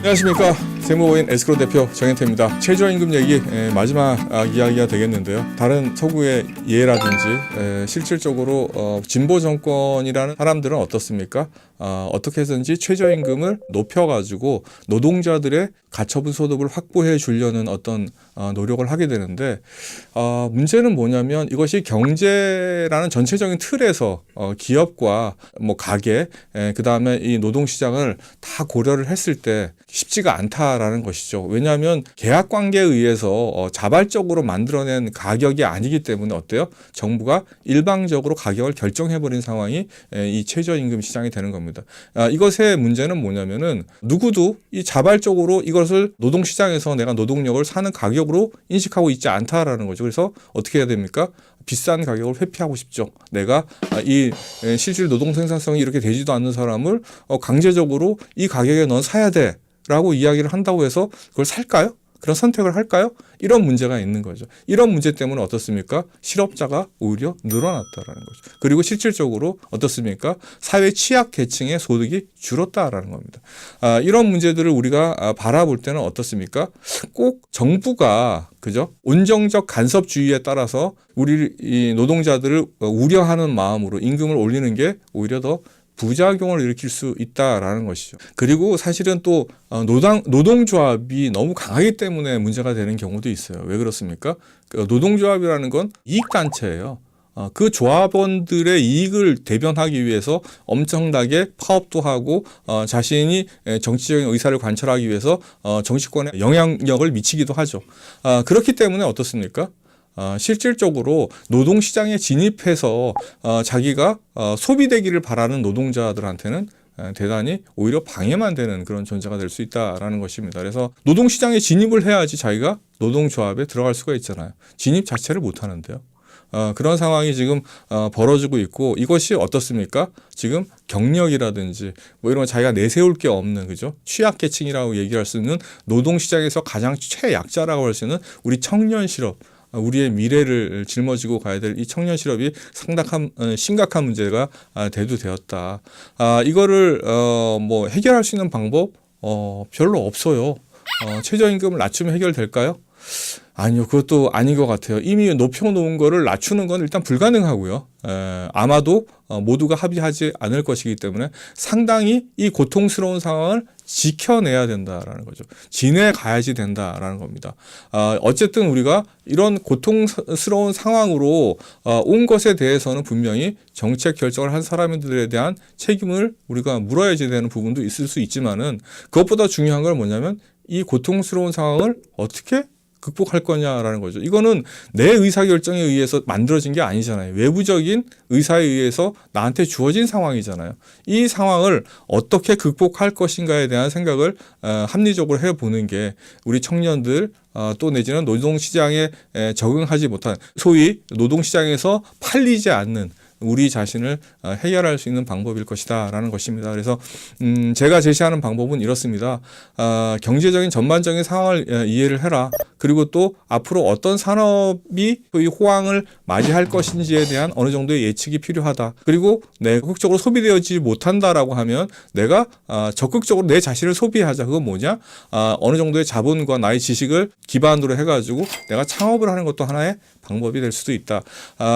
안녕하십니까. 세무보인 에스크로 대표 정현태입니다. 최저임금 얘기 마지막 이야기가 되겠는데요. 다른 서구의 예라든지 실질적으로 진보 정권이라는 사람들은 어떻습니까? 어떻게 해서든지 최저임금을 높여가지고 노동자들의 가처분 소득을 확보해 주려는 어떤 노력을 하게 되는데, 문제는 뭐냐면 이것이 경제라는 전체적인 틀에서 기업과 뭐 가게, 그 다음에 이 노동시장을 다 고려를 했을 때 쉽지가 않다라는 것이죠. 왜냐하면 계약 관계에 의해서 자발적으로 만들어낸 가격이 아니기 때문에 어때요? 정부가 일방적으로 가격을 결정해버린 상황이 이 최저임금 시장이 되는 겁니다. 이것의 문제는 뭐냐면은 누구도 이 자발적으로 이것을 노동시장에서 내가 노동력을 사는 가격으로 인식하고 있지 않다라는 거죠. 그래서 어떻게 해야 됩니까? 비싼 가격을 회피하고 싶죠. 내가 이 실질 노동 생산성이 이렇게 되지도 않는 사람을 강제적으로 이 가격에 넌 사야 돼 라고 이야기를 한다고 해서 그걸 살까요? 그런 선택을 할까요? 이런 문제가 있는 거죠. 이런 문제 때문에 어떻습니까? 실업자가 오히려 늘어났다라는 거죠. 그리고 실질적으로 어떻습니까? 사회 취약 계층의 소득이 줄었다라는 겁니다. 이런 문제들을 우리가 바라볼 때는 어떻습니까? 꼭 정부가 그죠? 온정적 간섭주의에 따라서 우리 이 노동자들을 우려하는 마음으로 임금을 올리는 게 오히려 더 부작용을 일으킬 수 있다라는 것이죠. 그리고 사실은 또 노동조합이 너무 강하기 때문에 문제가 되는 경우도 있어요. 왜 그렇습니까? 노동조합이라는 건 이익단체예요. 그 조합원들의 이익을 대변하기 위해서 엄청나게 파업도 하고 자신이 정치적인 의사를 관철하기 위해서 정치권에 영향력을 미치기도 하죠. 그렇기 때문에 어떻습니까? 실질적으로 노동시장에 진입해서 자기가 소비되기를 바라는 노동자들한테는 대단히 오히려 방해만 되는 그런 존재가 될 수 있다라는 것입니다. 그래서 노동시장에 진입을 해야지 자기가 노동조합에 들어갈 수가 있잖아요. 진입 자체를 못 하는데요. 그런 상황이 지금 벌어지고 있고, 이것이 어떻습니까? 지금 경력이라든지 뭐 이런 거 자기가 내세울 게 없는, 그죠? 취약계층이라고 얘기할 수 있는 노동시장에서 가장 최약자라고 할 수 있는 우리 청년 실업, 우리의 미래를 짊어지고 가야 될 이 청년 실업이 심각한 문제가 대두되었다. 이거를 뭐 해결할 수 있는 방법 별로 없어요. 최저임금을 낮추면 해결될까요? 아니요, 그것도 아닌 것 같아요. 이미 높여놓은 거를 낮추는 건 일단 불가능하고요. 아마도 모두가 합의하지 않을 것이기 때문에 상당히 이 고통스러운 상황을 지켜내야 된다라는 거죠. 지내가야지 된다라는 겁니다. 어쨌든 우리가 이런 고통스러운 상황으로 온 것에 대해서는 분명히 정책 결정을 한 사람들에 대한 책임을 우리가 물어야지 되는 부분도 있을 수 있지만은, 그것보다 중요한 건 뭐냐면 이 고통스러운 상황을 어떻게 극복할 거냐라는 거죠. 이거는 내 의사결정에 의해서 만들어진 게 아니잖아요. 외부적인 의사에 의해서 나한테 주어진 상황이잖아요. 이 상황을 어떻게 극복할 것인가에 대한 생각을 합리적으로 해보는 게 우리 청년들 또 내지는 노동시장에 적응하지 못한, 소위 노동시장에서 팔리지 않는 우리 자신을 해결할 수 있는 방법일 것이다 라는 것입니다. 그래서 제가 제시하는 방법은 이렇습니다. 경제적인 전반적인 상황을 이해를 해라. 그리고 또 앞으로 어떤 산업이 이 호황을 맞이할 것인지에 대한 어느 정도의 예측이 필요하다. 그리고 내가 적극적으로 소비되어지지 못한다라고 하면 내가 적극적으로 내 자신을 소비하자. 그건 뭐냐? 어느 정도의 자본과 나의 지식을 기반으로 해가지고 내가 창업을 하는 것도 하나의 방법이 될 수도 있다.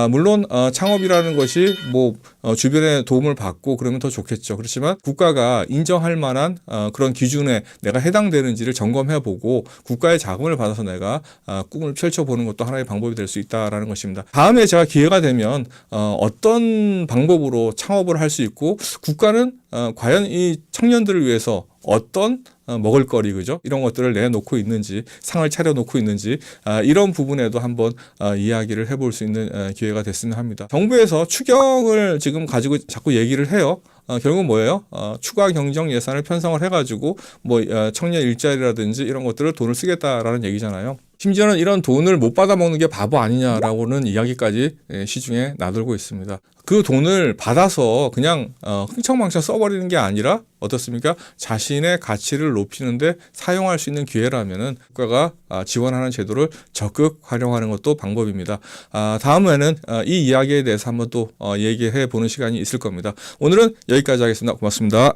물론 창업이라는 것이 뭐 주변의 도움을 받고 그러면 더 좋겠죠. 그렇지만 국가가 인정할 만한 그런 기준에 내가 해당되는지를 점검해보고 국가의 자금을 받아서 내가 꿈을 펼쳐보는 것도 하나의 방법이 될 수 있다라는 것입니다. 다음에 제가 기회가 되면 어떤 방법으로 창업을 할 수 있고, 국가는 과연 이 청년들을 위해서 어떤 먹을거리, 그죠? 이런 것들을 내놓고 있는지, 상을 차려놓고 있는지, 이런 부분에도 한번 이야기를 해볼 수 있는 기회가 됐으면 합니다. 정부에서 추경을 지금 가지고 자꾸 얘기를 해요. 결국은 뭐예요? 추가 경정 예산을 편성을 해가지고 뭐 청년 일자리라든지 이런 것들을 돈을 쓰겠다라는 얘기잖아요. 심지어는 이런 돈을 못 받아먹는 게 바보 아니냐라고는 이야기까지 시중에 나돌고 있습니다. 그 돈을 받아서 그냥 흥청망청 써버리는 게 아니라 어떻습니까? 자신의 가치를 높이는데 사용할 수 있는 기회라면은 국가가 지원하는 제도를 적극 활용하는 것도 방법입니다. 다음에는 이 이야기에 대해서 한번 또 얘기해 보는 시간이 있을 겁니다. 오늘은 여기까지 하겠습니다. 고맙습니다.